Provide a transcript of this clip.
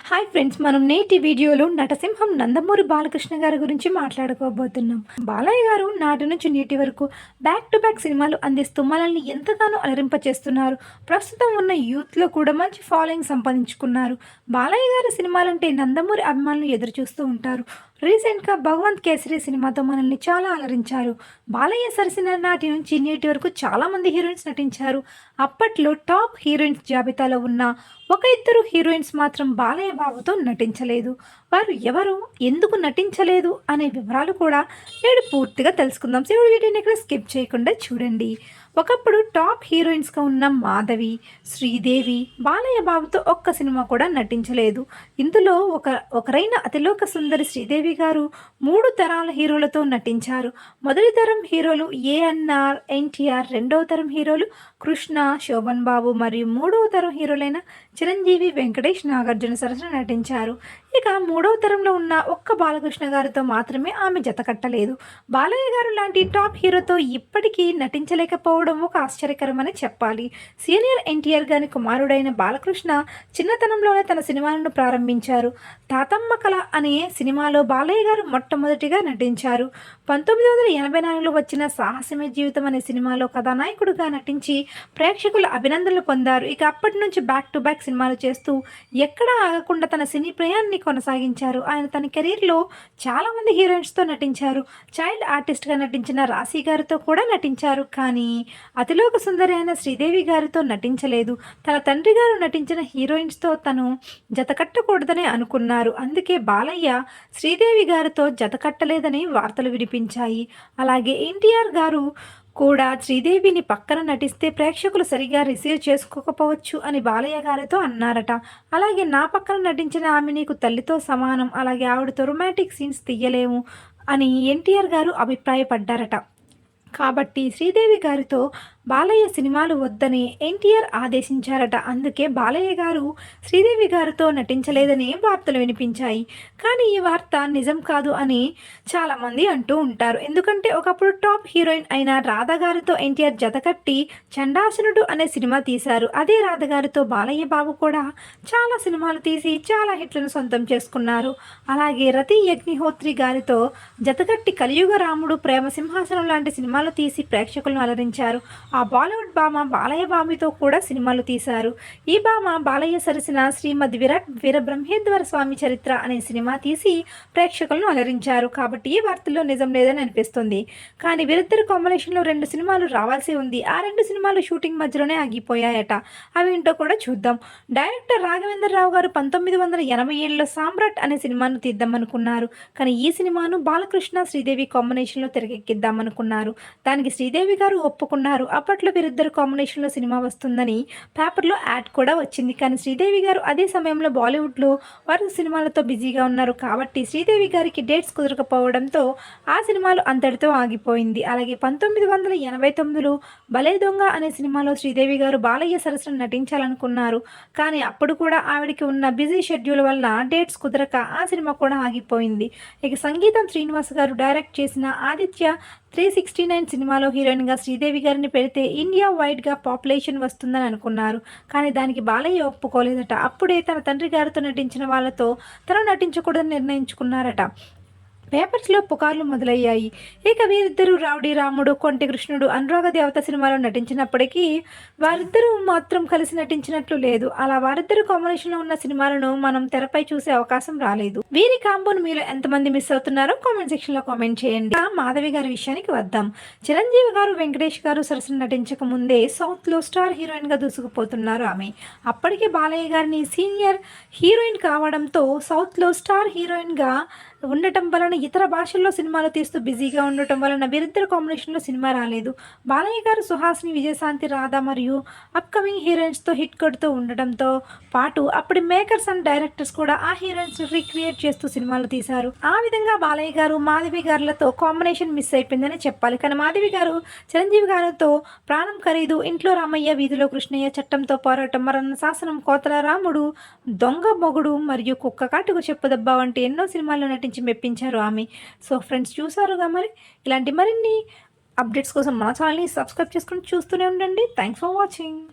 Hi friends, మనం నేటి వీడియోలో నటసింహం నందమూరి బాలకృష్ణ గారి గురించి మాట్లాడుకోబోతున్నాం. బాలయ్య గారు నాటి నుంచి నేటి వరకు బ్యాక్ టు బ్యాక్ సినిమాలు అందిస్తూ మనల్ని ఎంతగానో అలరింపచేస్తున్నారు. ప్రస్తుతం ఉన్న యూత్లో కూడా మంచి ఫాలోయింగ్ సంపాదించుకున్నారు. బాలయ్య గారి సినిమాలంటే నందమూరి అభిమానులు ఎదురు చూస్తూ ఉంటారు. రీసెంట్గా భగవంత్ కేసరి సినిమాతో మనల్ని చాలా అలరించారు. బాలయ్య సరసన నాటి నుంచి నేటి వరకు చాలామంది హీరోయిన్స్ నటించారు. అప్పట్లో టాప్ హీరోయిన్స్ జాబితాలో ఉన్న ఒక ఇద్దరు హీరోయిన్స్ మాత్రం బాలయ్య బాబుతో నటించలేదు. వారు ఎవరు, ఎందుకు నటించలేదు అనే వివరాలు కూడా నేడు పూర్తిగా తెలుసుకుందాం. సో వీడియోని ఇక్కడ స్కిప్ చేయకుండా చూడండి. ఒకప్పుడు టాప్ హీరోయిన్స్గా ఉన్న మాధవి, శ్రీదేవి బాలయ్య బాబుతో ఒక్క సినిమా కూడా నటించలేదు. ఇందులో ఒకరైన అతిలోక సుందరి శ్రీదేవి గారు 3 తరాల హీరోలతో నటించారు. మొదటి తరం హీరోలు ఏఎన్ఆర్, ఎన్టీఆర్, రెండవ తరం హీరోలు కృష్ణ, శోభన్ బాబు మరియు మూడవ తరం హీరోలైన చిరంజీవి, వెంకటేష్, నాగార్జున సరసన నటించారు. ఇక మూడవ తరంలో ఉన్న ఒక్క బాలకృష్ణ గారితో మాత్రమే ఆమె జతకట్టలేదు. బాలయ్య గారు లాంటి టాప్ హీరోతో ఇప్పటికీ నటించలేకపోవడం ఒక ఆశ్చర్యకరమని చెప్పాలి. సీనియర్ ఎన్టీఆర్ గారి కుమారుడైన బాలకృష్ణ చిన్నతనంలోనే తన సినిమాలను ప్రారంభించారు. తాతమ్మ కళ అనే సినిమాలో బాలయ్య గారు మొట్టమొదటిగా నటించారు. 1984లో వచ్చిన సాహసమే జీవితం అనే సినిమాలో కథానాయకుడిగా నటించి ప్రేక్షకుల అభినందనలు పొందారు. ఇక అప్పటి నుంచి బ్యాక్ టు బ్యాక్ సినిమాలు చేస్తూ ఎక్కడా ఆగకుండా తన సినీ ప్రయాణాన్ని కొనసాగించారు. ఆయన తన కెరీర్లో చాలామంది హీరోయిన్స్తో నటించారు. చైల్డ్ ఆర్టిస్ట్గా నటించిన రాశి గారితో కూడా నటించారు. కానీ అతిలోక సుందరి అయిన శ్రీదేవి గారితో నటించలేదు. తన తండ్రి గారు నటించిన హీరోయిన్స్తో తను జతకట్టకూడదని అనుకున్నారు. అందుకే బాలయ్య శ్రీదేవి గారితో జతకట్టలేదని వార్తలు వినిపించాయి. అలాగే ఎన్టీఆర్ గారు కూడా శ్రీదేవిని పక్కన నటిస్తే ప్రేక్షకులు సరిగా రిసీవ్ చేసుకోకపోవచ్చు అని బాలయ్య గారితో అన్నారట. అలాగే నా పక్కన నటించిన ఆమె నీకు తల్లితో సమానం, అలాగే ఆవిడతో రొమాంటిక్ సీన్స్ తీయలేము అని ఎన్టీఆర్ గారు అభిప్రాయపడ్డారట. కాబట్టి శ్రీదేవి గారితో బాలయ్య సినిమాలు వద్దని ఎన్టీఆర్ ఆదేశించారట. అందుకే బాలయ్య గారు శ్రీదేవి గారితో నటించలేదని వార్తలు వినిపించాయి. కానీ ఈ వార్త నిజం కాదు అని చాలామంది అంటూ ఉంటారు. ఎందుకంటే ఒకప్పుడు టాప్ హీరోయిన్ అయిన రాధ గారితో ఎన్టీఆర్ జతకట్టి చండాసునుడు అనే సినిమా తీశారు. అదే రాధ గారితో బాలయ్య బాబు కూడా చాలా సినిమాలు తీసి చాలా హిట్లను సొంతం చేసుకున్నారు. అలాగే రతి యజ్ఞిహోత్రి గారితో జతకట్టి కలియుగ రాముడు, ప్రేమ సింహాసనం లాంటి సినిమాలు తీసి ప్రేక్షకులను అలరించారు. ఆ బాలీవుడ్ భామ బాలయ్య బాబుతో కూడా సినిమాలు తీశారు. ఈ భామ బాలయ్య సరసన శ్రీమద్ వీరబ్రహ్మేంద్ర స్వామి చరిత్ర అనే సినిమా తీసి ప్రేక్షకులను అలరించారు. కాబట్టి ఈ వార్తల్లో నిజం లేదని అనిపిస్తుంది. కానీ వీరిద్దరి కాంబినేషన్లో 2 సినిమాలు రావాల్సి ఉంది. ఆ 2 సినిమాలు షూటింగ్ మధ్యలోనే ఆగిపోయాయట. అవి ఏంటో కూడా చూద్దాం. డైరెక్టర్ రాఘవేంద్రరావు గారు 1987లో సామ్రాట్ అనే సినిమాను తీద్దామనుకున్నారు. కానీ ఈ సినిమాను బాలకృష్ణ, శ్రీదేవి కాంబినేషన్లో తెరకెక్కిద్దామనుకున్నారు. దానికి శ్రీదేవి గారు ఒప్పుకున్నారు. అప్పట్లో వీరిద్దరు కాంబినేషన్లో సినిమా వస్తుందని పేపర్లో యాడ్ కూడా వచ్చింది. కానీ శ్రీదేవి గారు అదే సమయంలో బాలీవుడ్లో వరుస సినిమాలతో బిజీగా ఉన్నారు. కాబట్టి శ్రీదేవి గారికి డేట్స్ కుదరకపోవడంతో ఆ సినిమాలు అంతటితో ఆగిపోయింది. అలాగే 1989లో భలే దొంగ అనే సినిమాలో శ్రీదేవి గారు బాలయ్య సరసన నటించాలనుకున్నారు. కానీ అప్పుడు కూడా ఆవిడకి ఉన్న బిజీ షెడ్యూల్ వల్ల డేట్స్ కుదరక ఆ సినిమా కూడా ఆగిపోయింది. ఇక సంగీతం శ్రీనివాస్ గారు డైరెక్ట్ చేసిన ఆదిత్య 369 సినిమాలో హీరోయిన్గా శ్రీదేవి గారిని పెడితే ఇండియా వైడ్గా పాపులేషన్ వస్తుందని అనుకున్నారు. కానీ దానికి బాలయ్య ఒప్పుకోలేదట. అప్పుడే తన తండ్రి గారితో నటించిన వాళ్ళతో తను నటించకూడదని నిర్ణయించుకున్నారట. పేపర్స్లో పుకార్లు మొదలయ్యాయి. ఇక వీరిద్దరూ రౌడీ రాముడు, కొంటి కృష్ణుడు, అనురాగ దేవత సినిమాలో నటించినప్పటికీ వారిద్దరూ మాత్రం కలిసి నటించినట్లు లేదు. అలా వారిద్దరు కాంబినేషన్లో ఉన్న సినిమాలను మనం తెరపై చూసే అవకాశం రాలేదు. వీరి కాంబోను మీరు ఎంతమంది మిస్ అవుతున్నారో కామెంట్ సెక్షన్లో కామెంట్ చేయండి. మాధవి గారి విషయానికి వద్దాం. చిరంజీవి గారు, వెంకటేష్ గారు సరసన నటించక ముందే సౌత్లో స్టార్ హీరోయిన్గా దూసుకుపోతున్నారు ఆమె. అప్పటికే బాలయ్య గారిని సీనియర్ హీరోయిన్ కావడంతో సౌత్లో స్టార్ హీరోయిన్గా ఉండటం వలన ఇతర భాషల్లో సినిమాలు తీస్తూ బిజీగా ఉండటం వలన వీరిద్దరు కాంబినేషన్లో సినిమా రాలేదు. బాలయ్య గారు సుహాసిని, విజయశాంతి, రాధ మరియు అప్కమింగ్ హీరోయిన్స్తో హిట్ కొడుతూ ఉండటంతో పాటు అప్పటి మేకర్స్ అండ్ డైరెక్టర్స్ కూడా ఆ హీరోయిన్స్ రీక్రియేట్ చేస్తూ సినిమాలు తీశారు. ఆ విధంగా బాలయ్య గారు మాధవి గారులతో కాంబినేషన్ మిస్ అయిపోయిందని చెప్పాలి. కానీ మాధవి గారు చిరంజీవి గారితో ప్రాణం ఖరీదు, ఇంట్లో రామయ్య, వీధిలో కృష్ణయ్య, చట్టంతో పోరాటం, మరణ శాసనం, కోతల రాముడు, దొంగ మొగుడు మరియు కుక్క కాటుకు చెప్పుదబ్బా వంటి ఎన్నో సినిమాల్లో నటించి మెప్పించారు ఆమె. సో ఫ్రెండ్స్, చూసారుగా మరి. ఇలాంటి మరిన్ని అప్డేట్స్ కోసం మా ఛానల్ని సబ్స్క్రైబ్ చేసుకుని చూస్తూనే ఉండండి. Thanks for watching.